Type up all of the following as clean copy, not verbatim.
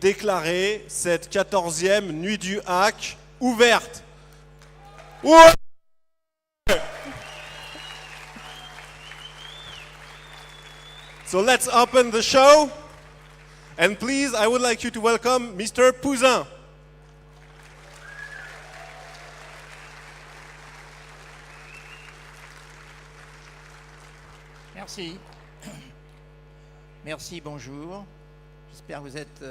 déclarer cette 14e nuit du hack ouverte. Ouais. So let's open the show. And please, I would like you to welcome Mr. Pouzin. Merci. Merci, bonjour. J'espère que vous êtes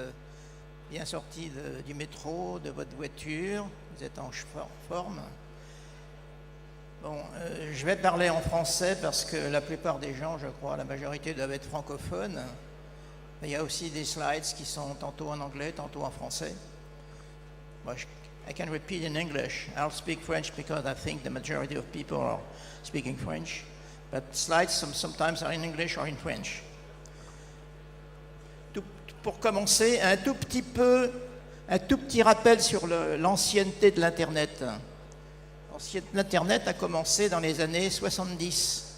bien sortis du métro, de votre voiture. Vous êtes en forme. Bon, je vais parler en français parce que la plupart des gens, je crois, la majorité doivent être francophones. Il y a aussi des slides qui sont tantôt en anglais, tantôt en français. I can repeat in English. I'll speak French because I think the majority of people are speaking French. But slides sometimes are in English or in French. Pour commencer, un tout petit rappel sur l'ancienneté de l'Internet. L'Internet a commencé dans les années 70.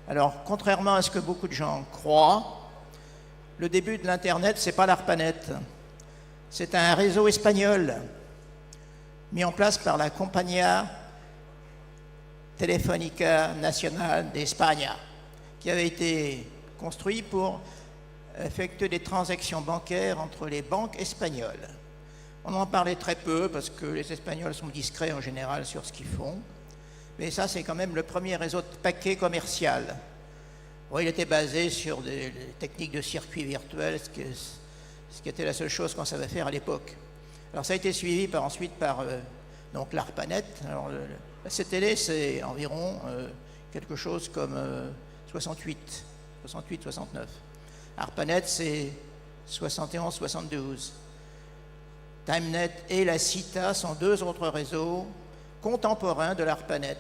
Alors, contrairement à ce que beaucoup de gens croient, le début de l'Internet, c'est pas l'ARPANET. C'est un réseau espagnol mis en place par la Compañía Telefónica Nacional de España, qui avait été construit pour effectuer des transactions bancaires entre les banques espagnoles. On en parlait très peu parce que les Espagnols sont discrets en général sur ce qu'ils font. Mais ça, c'est quand même le premier réseau de paquets commercial. Bon, il était basé sur des techniques de circuit virtuel, ce qui était la seule chose qu'on savait faire à l'époque. Alors ça a été suivi ensuite par donc l'ARPANET. Alors la CTL, c'est environ quelque chose comme 68-69. ARPANET, c'est 71-72. TimeNet et la CITA sont deux autres réseaux contemporains de l'ARPANET.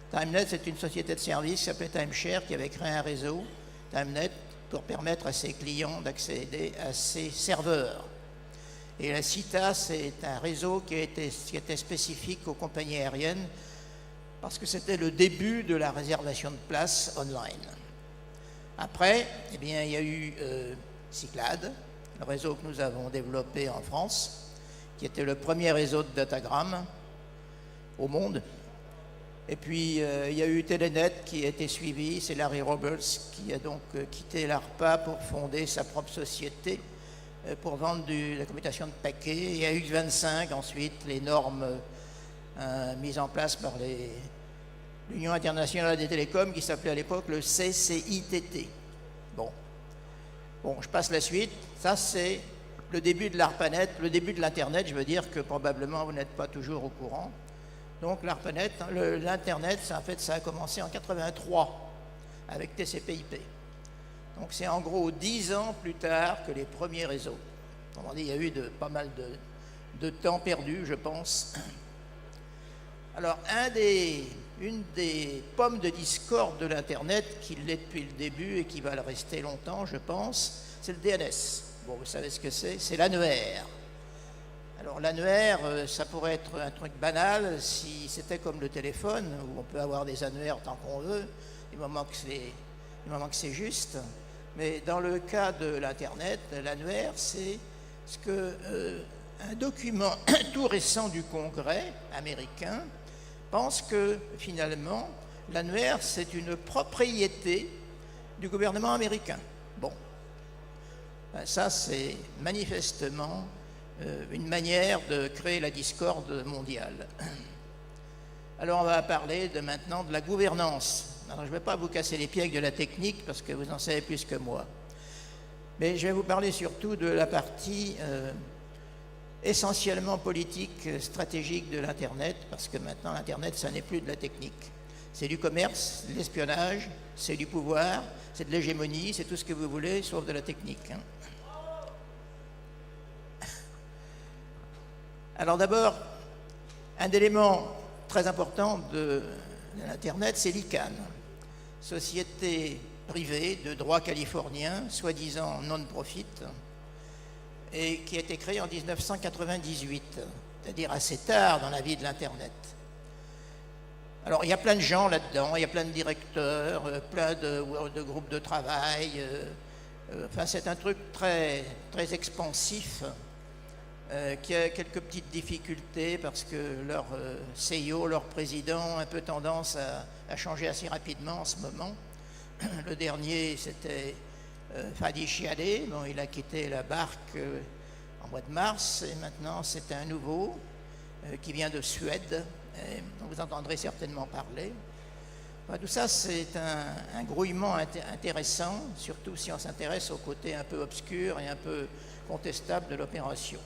TimeNet, c'est une société de services qui s'appelait TimeShare qui avait créé un réseau, TimeNet, pour permettre à ses clients d'accéder à ses serveurs. Et la CITA, c'est un réseau qui était spécifique aux compagnies aériennes parce que c'était le début de la réservation de places online. Après, eh bien, il y a eu Cyclade, le réseau que nous avons développé en France, qui était le premier réseau de datagram au monde. Et puis, il y a eu Telenet qui a été suivi. C'est Larry Roberts qui a donc quitté l'ARPA pour fonder sa propre société pour vendre la commutation de paquets. Il y a eu 25 ensuite, les normes mises en place par l'Union internationale des télécoms qui s'appelait à l'époque le CCITT. Bon, je passe la suite. Ça, c'est le début de l'ARPANET, le début de l'Internet. Je veux dire que probablement vous n'êtes pas toujours au courant. Donc l'ARPANET, l'Internet, en fait, ça a commencé en 83 avec TCP/IP. Donc c'est en gros 10 ans plus tard que les premiers réseaux. Autrement dit, il y a eu pas mal de temps perdu, je pense. Alors une des pommes de discorde de l'Internet, qui l'est depuis le début et qui va le rester longtemps, je pense, c'est le DNS. Bon, vous savez ce que c'est l'annuaire. Alors l'annuaire, ça pourrait être un truc banal si c'était comme le téléphone, où on peut avoir des annuaires tant qu'on veut, du moment que c'est juste. Mais dans le cas de l'Internet, l'annuaire, c'est un document tout récent du Congrès américain pense que finalement, l'annuaire, c'est une propriété du gouvernement américain. Bon, ça c'est manifestement une manière de créer la discorde mondiale. Alors on va parler maintenant de la gouvernance. Alors je ne vais pas vous casser les pieds avec de la technique parce que vous en savez plus que moi. Mais je vais vous parler surtout de la partie essentiellement politique, stratégique de l'Internet, parce que maintenant l'Internet, ça n'est plus de la technique. C'est du commerce, de l'espionnage, c'est du pouvoir, c'est de l'hégémonie, c'est tout ce que vous voulez, sauf de la technique. Alors d'abord, un élément très important de l'Internet, c'est l'ICANN, société privée de droit californien, soi-disant non-profit, et qui a été créée en 1998, c'est-à-dire assez tard dans la vie de l'Internet. Alors il y a plein de gens là-dedans, il y a plein de directeurs, plein de groupes de travail, Enfin, c'est un truc très, très expansif qui a quelques petites difficultés parce que leur CEO, leur président, a un peu tendance à changer assez rapidement en ce moment. Le dernier, c'était Fadi Chiadé. Bon, il a quitté la barque en mois de mars et maintenant c'est un nouveau qui vient de Suède, dont vous entendrez certainement parler. Enfin, tout ça, c'est un grouillement intéressant, surtout si on s'intéresse au côté un peu obscur et un peu contestable de l'opération.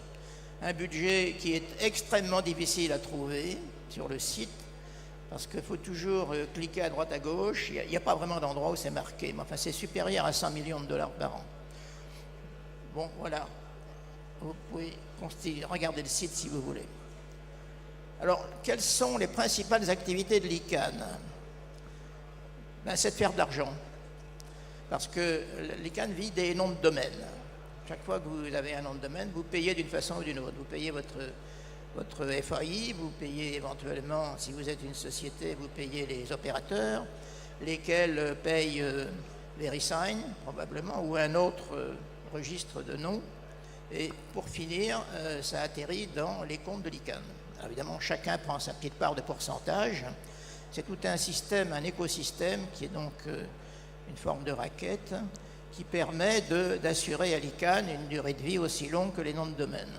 Un budget qui est extrêmement difficile à trouver sur le site, parce qu'il faut toujours cliquer à droite à gauche. Il n'y a pas vraiment d'endroit où c'est marqué, mais enfin c'est supérieur à 100 millions de dollars par an. Bon, voilà. Vous pouvez regarder le site si vous voulez. Alors, quelles sont les principales activités de l'ICANN? Ben, c'est de faire de l'argent. Parce que l'ICANN vit des noms de domaine. Chaque fois que vous avez un nom de domaine, vous payez d'une façon ou d'une autre. Vous payez votre FAI, vous payez éventuellement, si vous êtes une société, vous payez les opérateurs, lesquels payent VeriSign, probablement, ou un autre registre de noms. Et pour finir, ça atterrit dans les comptes de l'ICANN. Alors évidemment, chacun prend sa petite part de pourcentage. C'est tout un système, un écosystème qui est donc une forme de raquette qui permet d'assurer à l'ICANN une durée de vie aussi longue que les noms de domaine.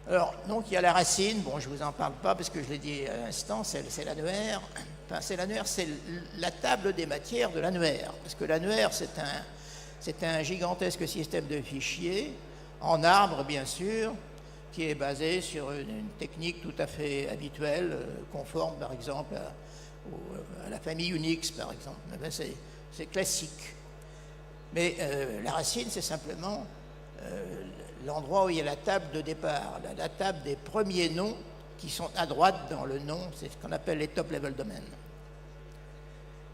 Alors, donc il y a la racine, bon je ne vous en parle pas parce que je l'ai dit à l'instant, c'est l'annuaire. Enfin, c'est la table des matières de l'annuaire, parce que l'annuaire c'est un gigantesque système de fichiers, en arbre bien sûr, qui est basé sur une technique tout à fait habituelle, conforme par exemple à la famille Unix par exemple. C'est classique. Mais la racine, c'est simplement l'endroit où il y a la table de départ, la table des premiers noms qui sont à droite dans le nom, c'est ce qu'on appelle les top-level domains.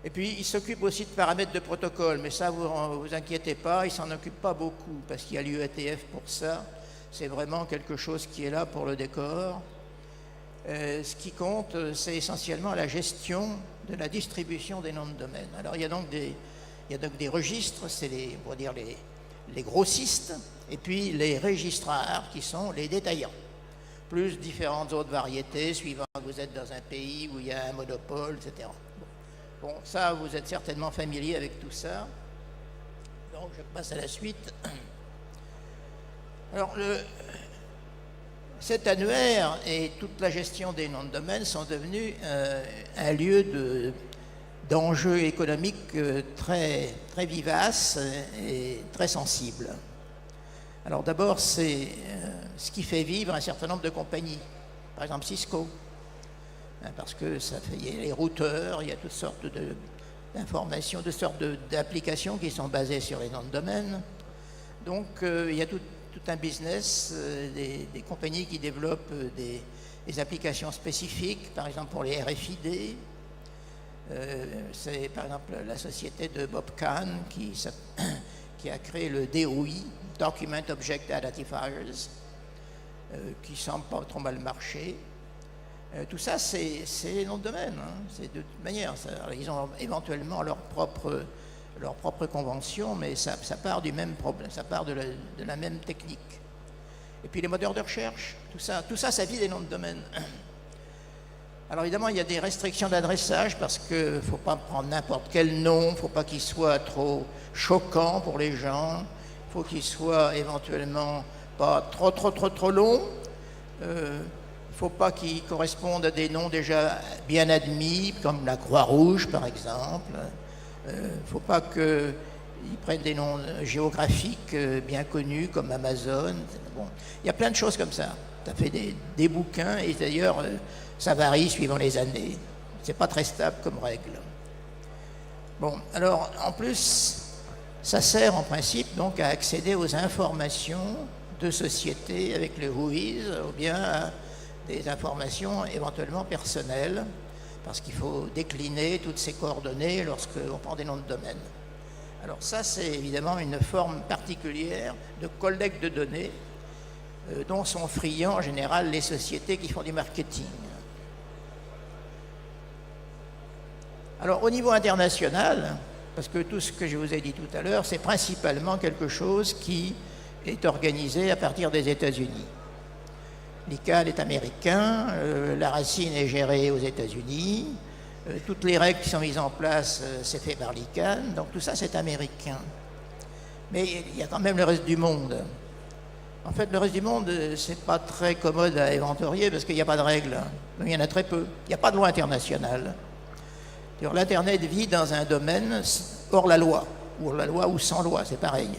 Et puis, il s'occupe aussi de paramètres de protocole, mais ça, vous inquiétez pas, il s'en occupe pas beaucoup, parce qu'il y a l'UATF pour ça. C'est vraiment quelque chose qui est là pour le décor. Ce qui compte, c'est essentiellement la gestion de la distribution des noms de domaine. Alors, il y a donc des registres, c'est les grossistes, et puis les registrars, qui sont les détaillants, plus différentes autres variétés, suivant que vous êtes dans un pays où il y a un monopole, etc. Bon, ça, vous êtes certainement familier avec tout ça. Donc, je passe à la suite. Alors, cet annuaire et toute la gestion des noms de domaine sont devenus un lieu d'enjeux économiques très, très vivaces et très sensibles. Alors d'abord, c'est ce qui fait vivre un certain nombre de compagnies, par exemple Cisco, parce que il y a les routeurs, il y a toutes sortes d'informations, toutes sortes d'applications qui sont basées sur les noms de domaine. Donc il y a tout un business, des compagnies qui développent des applications spécifiques, par exemple pour les RFID. C'est par exemple la société de Bob Kahn qui a créé le DOI, Document Object Identifiers, qui semble pas trop mal marcher. Tout ça, c'est les noms de domaine. Hein. C'est de toute manière. Ils ont éventuellement leur propre convention, mais ça part du même problème, ça part de la même technique. Et puis les moteurs de recherche, tout ça, ça vit des noms de domaine. Alors évidemment, il y a des restrictions d'adressage parce qu'il ne faut pas prendre n'importe quel nom, il ne faut pas qu'il soit trop choquant pour les gens, il faut qu'il soit éventuellement pas trop long, il ne faut pas qu'il corresponde à des noms déjà bien admis, comme la Croix-Rouge par exemple, il ne faut pas qu'ils prennent des noms géographiques bien connus comme Amazon. Bon, il y a plein de choses comme ça. Ça fait des bouquins et d'ailleurs ça varie suivant les années. C'est pas très stable comme règle. Bon, alors en plus, ça sert en principe donc à accéder aux informations de société avec le WHOIS ou bien à des informations éventuellement personnelles parce qu'il faut décliner toutes ces coordonnées lorsqu'on prend des noms de domaine. Alors ça, c'est évidemment une forme particulière de collecte de données dont sont friands en général les sociétés qui font du marketing. Alors au niveau international, Parce que tout ce que je vous ai dit tout à l'heure, c'est principalement quelque chose qui est organisé à partir des États-Unis. L'ICANN est américain, la racine est gérée aux États-Unis, toutes les règles qui sont mises en place, c'est fait par l'ICANN, donc tout ça c'est américain. Mais il y a quand même le reste du monde. En fait, le reste du monde, c'est pas très commode à éventorier parce qu'il n'y a pas de règles. Il y en a très peu. Il n'y a pas de loi internationale. L'Internet vit dans un domaine hors la loi ou sans loi, c'est pareil.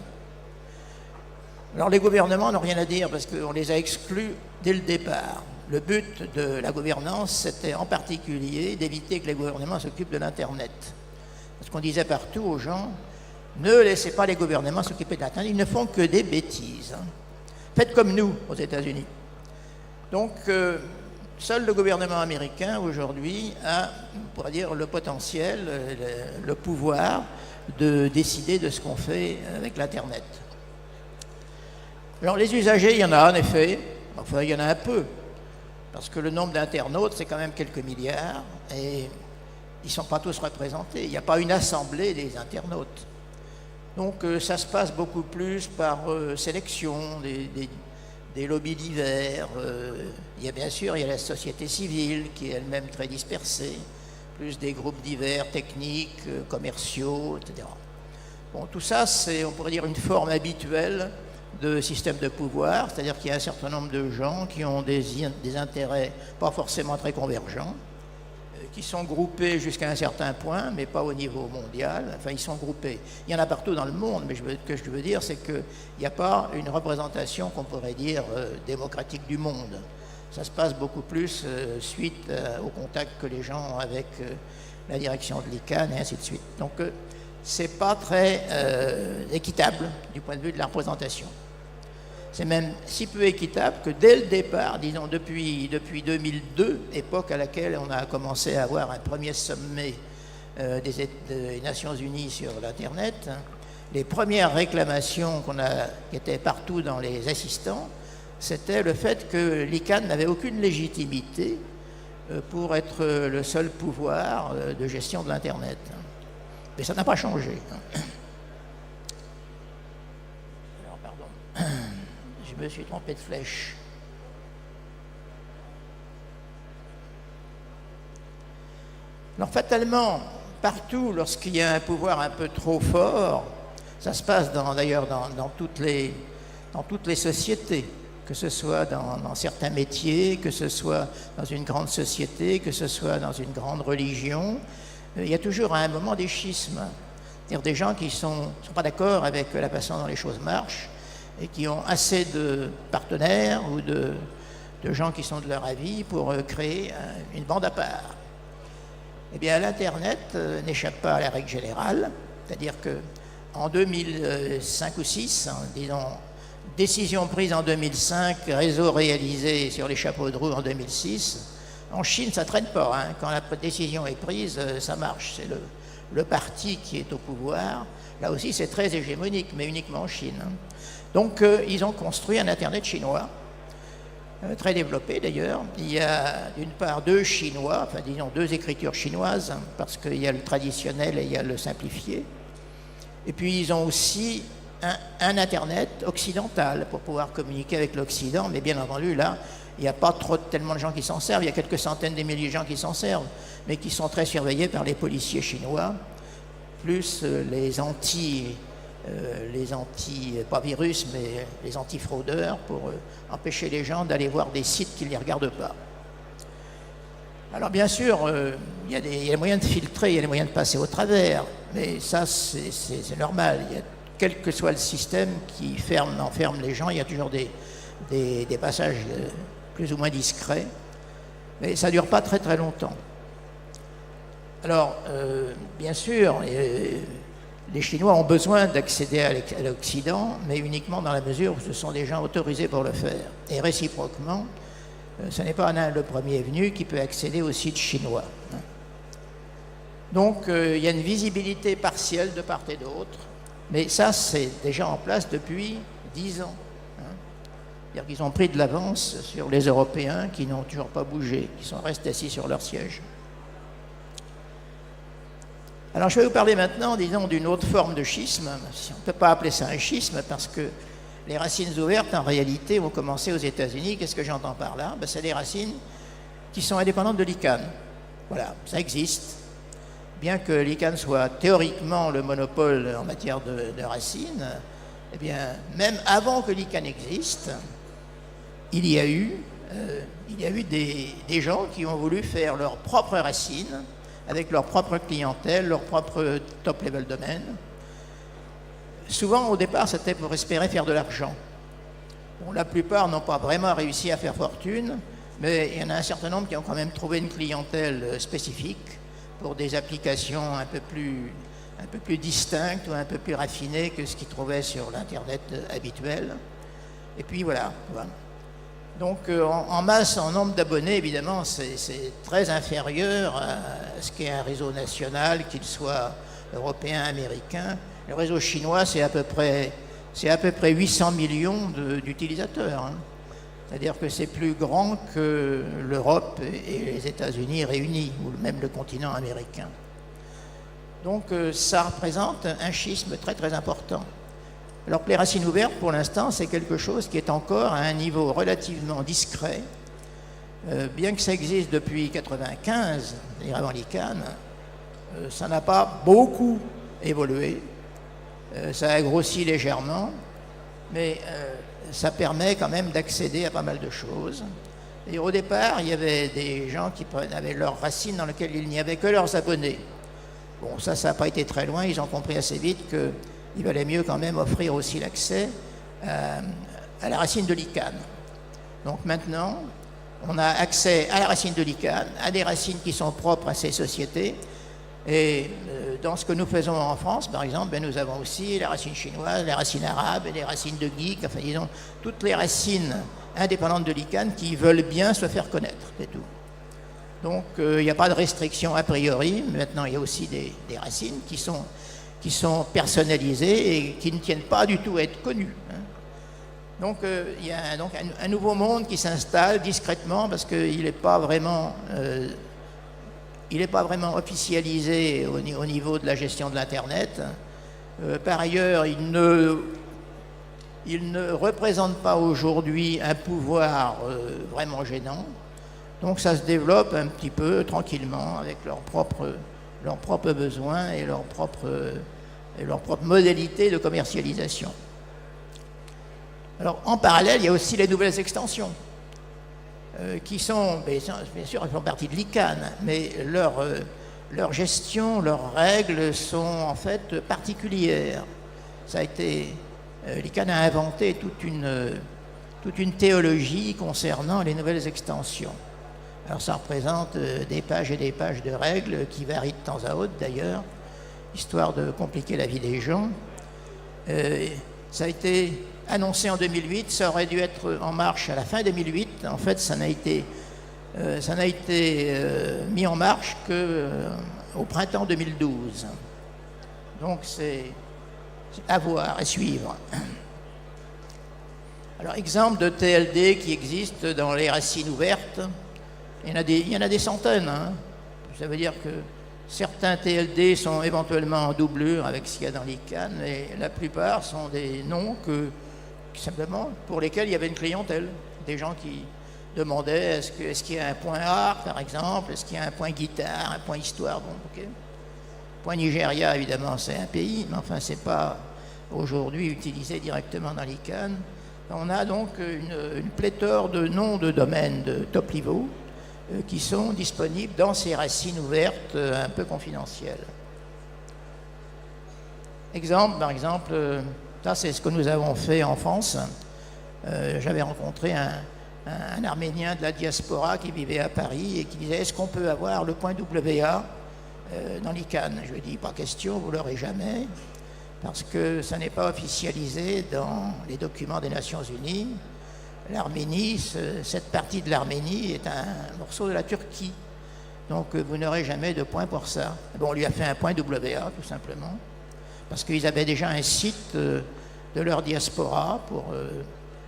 Alors les gouvernements n'ont rien à dire parce qu'on les a exclus dès le départ. Le but de la gouvernance, c'était en particulier d'éviter que les gouvernements s'occupent de l'Internet. Parce qu'on disait partout aux gens, ne laissez pas les gouvernements s'occuper de l'Internet, ils ne font que des bêtises. Faites comme nous aux États-Unis. Donc, seul le gouvernement américain aujourd'hui a, on pourrait dire, le potentiel, le pouvoir de décider de ce qu'on fait avec l'Internet. Alors les usagers, il y en a en effet, enfin il y en a un peu, parce que le nombre d'internautes, c'est quand même quelques milliards, et ils ne sont pas tous représentés. Il n'y a pas une assemblée des internautes. Donc ça se passe beaucoup plus par sélection, des lobbies divers. Il y a bien sûr, il y a la société civile qui est elle-même très dispersée, plus des groupes divers, techniques, commerciaux, etc. Bon, tout ça, c'est, on pourrait dire, une forme habituelle de système de pouvoir, c'est-à-dire qu'il y a un certain nombre de gens qui ont des intérêts pas forcément très convergents, qui sont groupés jusqu'à un certain point, mais pas au niveau mondial. Enfin, ils sont groupés. Il y en a partout dans le monde, mais ce que je veux dire, c'est qu'il n'y a pas une représentation qu'on pourrait dire démocratique du monde. Ça se passe beaucoup plus suite au contact que les gens ont avec la direction de l'ICANN et ainsi de suite. Donc, c'est pas très équitable du point de vue de la représentation. C'est même si peu équitable que dès le départ, disons depuis 2002, époque à laquelle on a commencé à avoir un premier sommet des Nations Unies sur l'Internet, les premières réclamations qui étaient partout dans les assistants, c'était le fait que l'ICANN n'avait aucune légitimité pour être le seul pouvoir de gestion de l'Internet. Mais ça n'a pas changé. Alors, pardon. Je me suis trompé de flèche. Alors, fatalement, partout, lorsqu'il y a un pouvoir un peu trop fort, ça se passe d'ailleurs dans toutes les sociétés, que ce soit dans certains métiers, que ce soit dans une grande société, que ce soit dans une grande religion, il y a toujours à un moment des schismes. C'est-à-dire des gens qui ne sont pas d'accord avec la façon dont les choses marchent et qui ont assez de partenaires ou de gens qui sont de leur avis pour créer une bande à part. Eh bien, l'Internet n'échappe pas à la règle générale, c'est-à-dire qu'en 2005 ou 2006, disons, décision prise en 2005, réseau réalisé sur les chapeaux de roue en 2006, en Chine, ça ne traîne pas. Hein. Quand la décision est prise, ça marche. C'est le parti qui est au pouvoir. Là aussi, c'est très hégémonique, mais uniquement en Chine. Hein. Donc, ils ont construit un Internet chinois, très développé d'ailleurs. Il y a d'une part deux chinois, enfin disons deux écritures chinoises, hein, parce qu'il y a le traditionnel et il y a le simplifié. Et puis, ils ont aussi un Internet occidental pour pouvoir communiquer avec l'Occident, mais bien entendu, là, il n'y a pas tellement de gens qui s'en servent, il y a quelques centaines de milliers de gens qui s'en servent, mais qui sont très surveillés par les policiers chinois, plus pas virus, mais les anti-fraudeurs, pour empêcher les gens d'aller voir des sites qui ne les regardent pas. Alors bien sûr, il y a des moyens de filtrer, il y a des moyens de passer au travers, mais ça c'est normal. Quel que soit le système qui enferme les gens, il y a toujours des passages plus ou moins discrets, mais ça ne dure pas très très longtemps. Alors, bien sûr, les Chinois ont besoin d'accéder à l'Occident, mais uniquement dans la mesure où ce sont des gens autorisés pour le faire. Et réciproquement, ce n'est pas le premier venu qui peut accéder aux sites chinois. Donc, il y a une visibilité partielle de part et d'autre, mais ça, c'est déjà en place depuis 10 ans. C'est-à-dire qu'ils ont pris de l'avance sur les Européens qui n'ont toujours pas bougé, qui sont restés assis sur leur siège. Alors je vais vous parler maintenant, disons, d'une autre forme de schisme. On ne peut pas appeler ça un schisme parce que les racines ouvertes, en réalité, vont commencer aux États-Unis. Qu'est-ce que j'entends par là? C'est des racines qui sont indépendantes de l'ICANN. Voilà, ça existe. Bien que l'ICANN soit théoriquement le monopole en matière de racines, eh bien, même avant que l'ICANN existe, il y a eu des gens qui ont voulu faire leurs propres racines avec leur propre clientèle, leur propre top-level domaine. Souvent, au départ, c'était pour espérer faire de l'argent. Bon, la plupart n'ont pas vraiment réussi à faire fortune, mais il y en a un certain nombre qui ont quand même trouvé une clientèle spécifique pour des applications un peu plus distinctes ou un peu plus raffinées que ce qu'ils trouvaient sur l'Internet habituel. Et puis voilà. Donc en masse, en nombre d'abonnés, évidemment, c'est très inférieur à ce qu'est un réseau national, qu'il soit européen, américain. Le réseau chinois, c'est à peu près 800 millions d'utilisateurs. Hein. C'est-à-dire que c'est plus grand que l'Europe et les États-Unis réunis, ou même le continent américain. Donc ça représente un schisme très très important. Alors que les racines ouvertes, pour l'instant, c'est quelque chose qui est encore à un niveau relativement discret. Bien que ça existe depuis 1995, c'est-à-dire avant l'ICANN, ça n'a pas beaucoup évolué. Ça a grossi légèrement, mais ça permet quand même d'accéder à pas mal de choses. Et au départ, il y avait des gens qui avaient leurs racines dans lesquelles il n'y avait que leurs abonnés. Bon, ça n'a pas été très loin, ils ont compris assez vite qu'il valait mieux quand même offrir aussi l'accès à la racine de l'ICANN. Donc maintenant, on a accès à la racine de l'ICANN, à des racines qui sont propres à ces sociétés. Et dans ce que nous faisons en France, par exemple, nous avons aussi les racines chinoises, les racines arabes et les racines de geeks, enfin disons, toutes les racines indépendantes de l'ICANN qui veulent bien se faire connaître, c'est tout. Donc il n'y a pas de restriction a priori. Maintenant, il y a aussi des racines qui sont personnalisées et qui ne tiennent pas du tout à être connues. Hein. Donc il y a un nouveau monde qui s'installe discrètement parce qu'il n'est pas vraiment... il n'est pas vraiment officialisé au niveau de la gestion de l'Internet. Par ailleurs, il ne représente pas aujourd'hui un pouvoir vraiment gênant. Donc ça se développe un petit peu tranquillement avec leurs propres besoins et leurs propres modalités de commercialisation. Alors en parallèle, il y a aussi les nouvelles extensions. Qui sont, bien sûr, elles font partie de l'ICANN, mais leur gestion, leurs règles sont en fait particulières. L'ICANN a inventé toute une théologie concernant les nouvelles extensions. Alors ça représente des pages et des pages de règles qui varient de temps à autre d'ailleurs, histoire de compliquer la vie des gens. Ça a été annoncé en 2008, ça aurait dû être en marche à la fin 2008. En fait, ça n'a été mis en marche qu'au printemps 2012. Donc c'est à voir, à suivre. Alors, exemple de TLD qui existe dans les racines ouvertes, il y en a des centaines. Hein. Ça veut dire que certains TLD sont éventuellement en doublure avec ce qu'il y a dans l'ICANN, mais la plupart sont des noms simplement pour lesquels il y avait une clientèle. Des gens qui demandaient est-ce qu'il y a un point art, par exemple, est-ce qu'il y a un point guitare, un point histoire. Bon, ok. Point Nigeria, évidemment, c'est un pays, mais enfin, c'est pas aujourd'hui utilisé directement dans l'ICANN. On a donc une pléthore de noms de domaines de top niveau qui sont disponibles dans ces racines ouvertes un peu confidentielles. Par exemple, ça c'est ce que nous avons fait en France. J'avais rencontré un Arménien de la diaspora qui vivait à Paris et qui disait est-ce qu'on peut avoir le point WA dans l'ICANN? Je lui ai dit pas question, vous l'aurez jamais, parce que ça n'est pas officialisé dans les documents des Nations Unies. L'Arménie, cette partie de l'Arménie est un morceau de la Turquie. Donc vous n'aurez jamais de point pour ça. Bon, on lui a fait un point WA, tout simplement, parce qu'ils avaient déjà un site de leur diaspora pour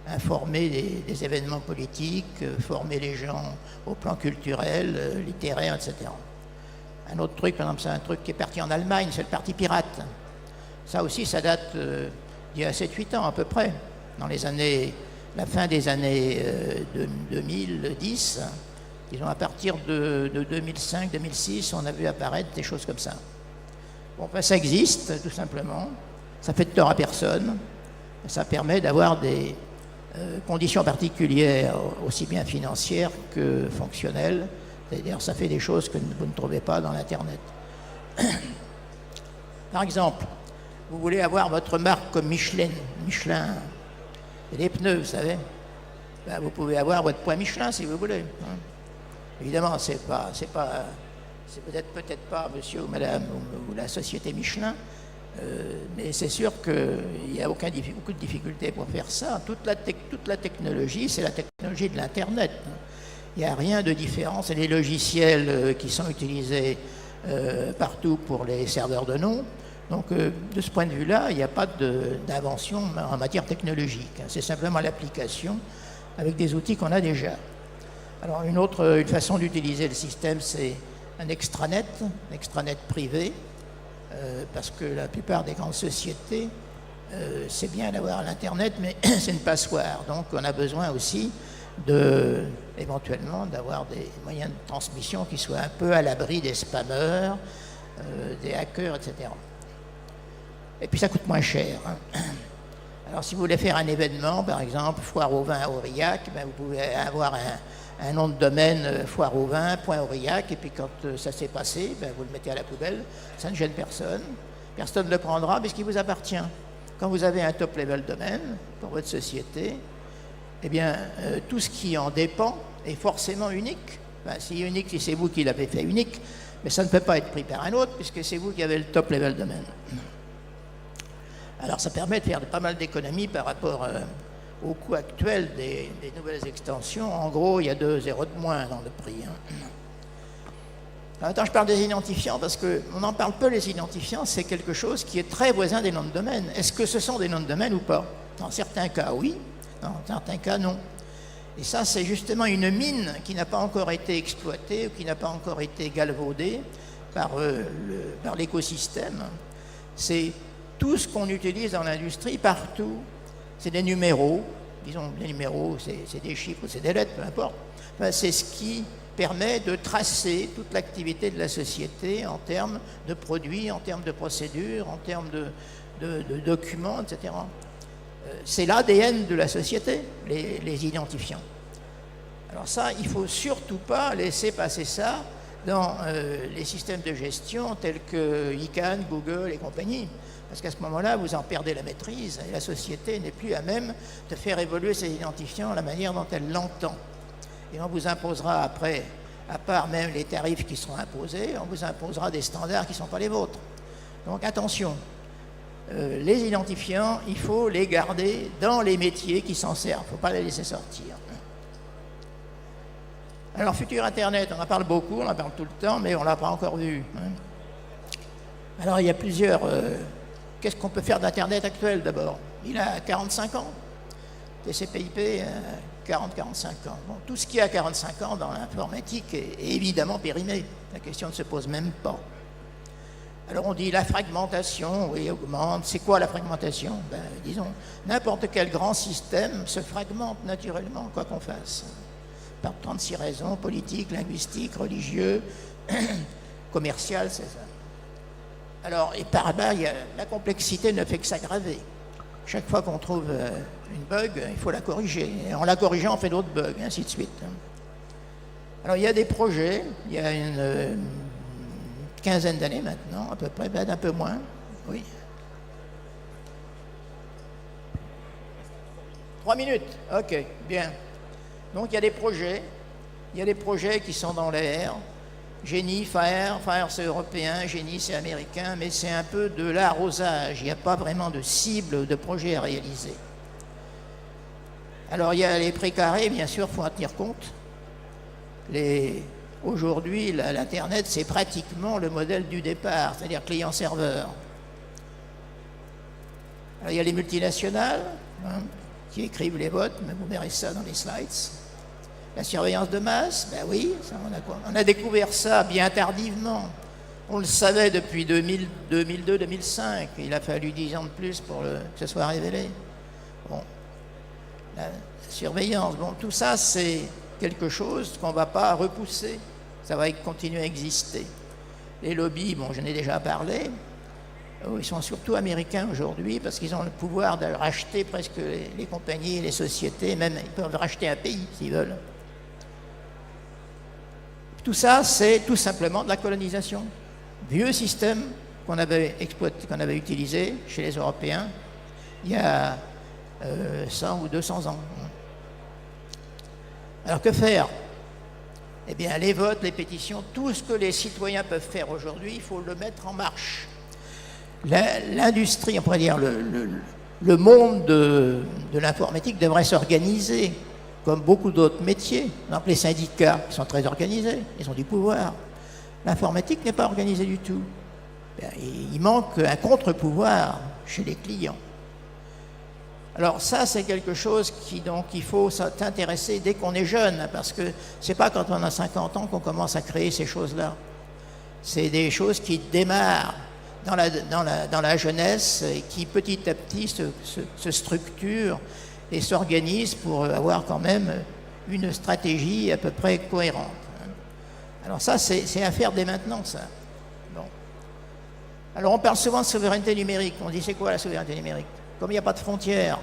informer des événements politiques, former les gens au plan culturel, littéraire, etc. Un autre truc, par exemple, c'est un truc qui est parti en Allemagne, c'est le Parti pirate. Ça aussi, ça date d'il y a 7-8 ans à peu près, dans la fin des années 2010. Disons, à partir de 2005-2006, on a vu apparaître des choses comme ça. Bon, ben, ça existe, tout simplement. Ça fait de tort à personne. Ça permet d'avoir des conditions particulières, aussi bien financières que fonctionnelles. C'est-à-dire, ça fait des choses que vous ne trouvez pas dans l'Internet. Par exemple, vous voulez avoir votre marque comme Michelin, et les pneus, vous savez. Ben, vous pouvez avoir votre point Michelin si vous voulez. Hein. Évidemment, c'est peut-être pas monsieur ou madame ou la société Michelin, mais c'est sûr qu'il n'y a beaucoup de difficultés pour faire ça. Toute la technologie, c'est la technologie de l'Internet. Il n'y a rien de différent. C'est les logiciels qui sont utilisés partout pour les serveurs de nom. Donc, de ce point de vue-là, il n'y a pas d'invention en matière technologique. C'est simplement l'application avec des outils qu'on a déjà. Alors, une façon d'utiliser le système, c'est un extranet privé, parce que la plupart des grandes sociétés, c'est bien d'avoir l'Internet, mais c'est une passoire. Donc, on a besoin aussi éventuellement d'avoir des moyens de transmission qui soient un peu à l'abri des spammers, des hackers, etc. Et puis ça coûte moins cher. Hein. Alors si vous voulez faire un événement, par exemple, foire au vin à Aurillac, ben, vous pouvez avoir un nom de domaine foire au vin, .aurillac, et puis quand ça s'est passé, ben, vous le mettez à la poubelle, ça ne gêne personne. Personne ne le prendra puisqu'il vous appartient. Quand vous avez un top level domaine pour votre société, eh bien, tout ce qui en dépend est forcément unique. Ben, si unique, si c'est vous qui l'avez fait unique, mais ça ne peut pas être pris par un autre puisque c'est vous qui avez le top level domaine. Alors ça permet de faire pas mal d'économies par rapport au coût actuel des nouvelles extensions. En gros, il y a 2 zéros de moins dans le prix. Hein. Attends, je parle des identifiants parce qu'on en parle peu, les identifiants, c'est quelque chose qui est très voisin des noms de domaine. Est-ce que ce sont des noms de domaine ou pas? Dans certains cas, oui. Dans certains cas, non. Et ça, c'est justement une mine qui n'a pas encore été exploitée ou qui n'a pas encore été galvaudée par l'écosystème. C'est tout ce qu'on utilise dans l'industrie, partout, c'est des numéros. Disons, les numéros, c'est des chiffres, c'est des lettres, peu importe. Enfin, c'est ce qui permet de tracer toute l'activité de la société en termes de produits, en termes de procédures, en termes de documents, etc. C'est l'ADN de la société, les identifiants. Alors ça, il ne faut surtout pas laisser passer ça dans les systèmes de gestion tels que ICANN, Google et compagnie. Parce qu'à ce moment-là, vous en perdez la maîtrise et la société n'est plus à même de faire évoluer ses identifiants de la manière dont elle l'entend. Et on vous imposera après, à part même les tarifs qui seront imposés, on vous imposera des standards qui ne sont pas les vôtres. Donc attention, les identifiants, il faut les garder dans les métiers qui s'en servent, il ne faut pas les laisser sortir. Alors, futur Internet, on en parle beaucoup, on en parle tout le temps, mais on ne l'a pas encore vu. Hein. Alors, il y a plusieurs... Qu'est-ce qu'on peut faire d'Internet actuel, d'abord? Il a 45 ans. TCP/IP, 40-45 ans. Bon, tout ce qui a 45 ans dans l'informatique est évidemment périmé. La question ne se pose même pas. Alors, on dit la fragmentation, oui, augmente. C'est quoi la fragmentation? Ben, disons, n'importe quel grand système se fragmente naturellement, quoi qu'on fasse. Par 36 raisons, politiques, linguistiques, religieux, commerciales, c'est ça. Alors, et par là, la complexité ne fait que s'aggraver. Chaque fois qu'on trouve une bug, il faut la corriger. Et en la corrigeant, on fait d'autres bugs, et ainsi de suite. Alors, il y a des projets, il y a une quinzaine d'années maintenant, à peu près, peut-être un peu moins, oui. 3 minutes, ok, bien. Donc, il y a des projets qui sont dans l'air. Génie, FAIR c'est européen, Génie c'est américain, mais c'est un peu de l'arrosage, il n'y a pas vraiment de cible de projet à réaliser. Alors il y a les précarés, bien sûr, il faut en tenir compte. Aujourd'hui, l'Internet, c'est pratiquement le modèle du départ, c'est-à-dire client-serveur. Alors il y a les multinationales, hein, qui écrivent les votes, mais vous verrez ça dans les slides. La surveillance de masse, ben oui, ça, on a découvert ça bien tardivement. On le savait depuis 2002-2005. Il a fallu 10 ans de plus pour que ce soit révélé. Bon, la surveillance, bon, tout ça, c'est quelque chose qu'on ne va pas repousser. Ça va continuer à exister. Les lobbies, bon, j'en ai déjà parlé. Ils sont surtout américains aujourd'hui parce qu'ils ont le pouvoir de racheter presque les compagnies, les sociétés, même ils peuvent racheter un pays s'ils veulent. Tout ça, c'est tout simplement de la colonisation. Vieux système qu'on avait utilisé chez les Européens il y a 100 ou 200 ans. Alors que faire? Eh bien, les votes, les pétitions, tout ce que les citoyens peuvent faire aujourd'hui, il faut le mettre en marche. L'industrie, on pourrait dire, le monde de l'informatique devrait s'organiser comme beaucoup d'autres métiers. Par exemple, les syndicats qui sont très organisés, ils ont du pouvoir. L'informatique n'est pas organisée du tout. Il manque un contre-pouvoir chez les clients. Alors ça, c'est quelque chose donc il faut s'intéresser dès qu'on est jeune, parce que c'est pas quand on a 50 ans qu'on commence à créer ces choses-là. C'est des choses qui démarrent dans la jeunesse et qui petit à petit se structurent et s'organisent pour avoir quand même une stratégie à peu près cohérente. Alors ça, c'est à faire dès maintenant, ça. Bon. Alors on parle souvent de souveraineté numérique. On dit c'est quoi la souveraineté numérique? Comme il n'y a pas de frontières.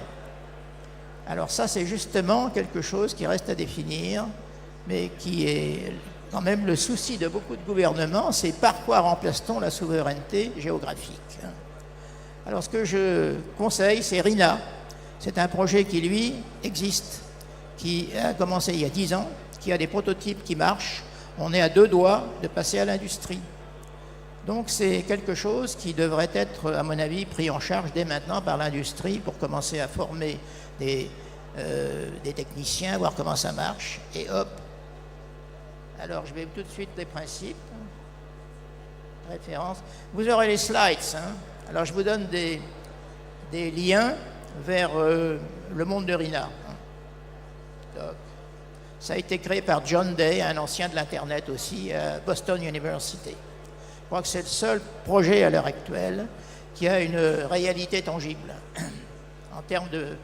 Alors ça, c'est justement quelque chose qui reste à définir, mais qui est quand même le souci de beaucoup de gouvernements, c'est par quoi remplace-t-on la souveraineté géographique? Alors ce que je conseille, c'est RINA. C'est un projet qui, lui, existe, qui a commencé il y a 10 ans, qui a des prototypes qui marchent. On est à 2 doigts de passer à l'industrie. Donc c'est quelque chose qui devrait être, à mon avis, pris en charge dès maintenant par l'industrie pour commencer à former des techniciens, voir comment ça marche, et hop. Alors je vais tout de suite les principes, références. Vous aurez les slides. Alors je vous donne des liens vers le monde de RINA. Donc, ça a été créé par John Day, un ancien de l'Internet aussi, à Boston University. Je crois que c'est le seul projet à l'heure actuelle qui a une réalité tangible en termes de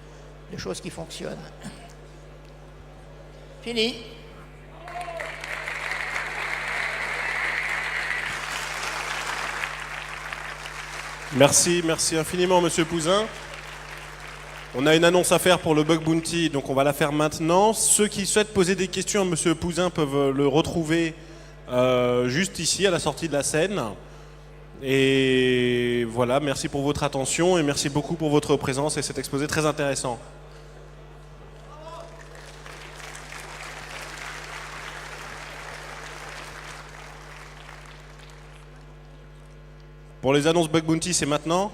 choses qui fonctionnent. Fini. Merci infiniment, Monsieur Pouzin. On a une annonce à faire pour le Bug Bounty, donc on va la faire maintenant. Ceux qui souhaitent poser des questions à Monsieur Pouzin peuvent le retrouver juste ici, à la sortie de la scène. Et voilà, merci pour votre attention et merci beaucoup pour votre présence et cet exposé très intéressant. Pour les annonces Bug Bounty, c'est maintenant.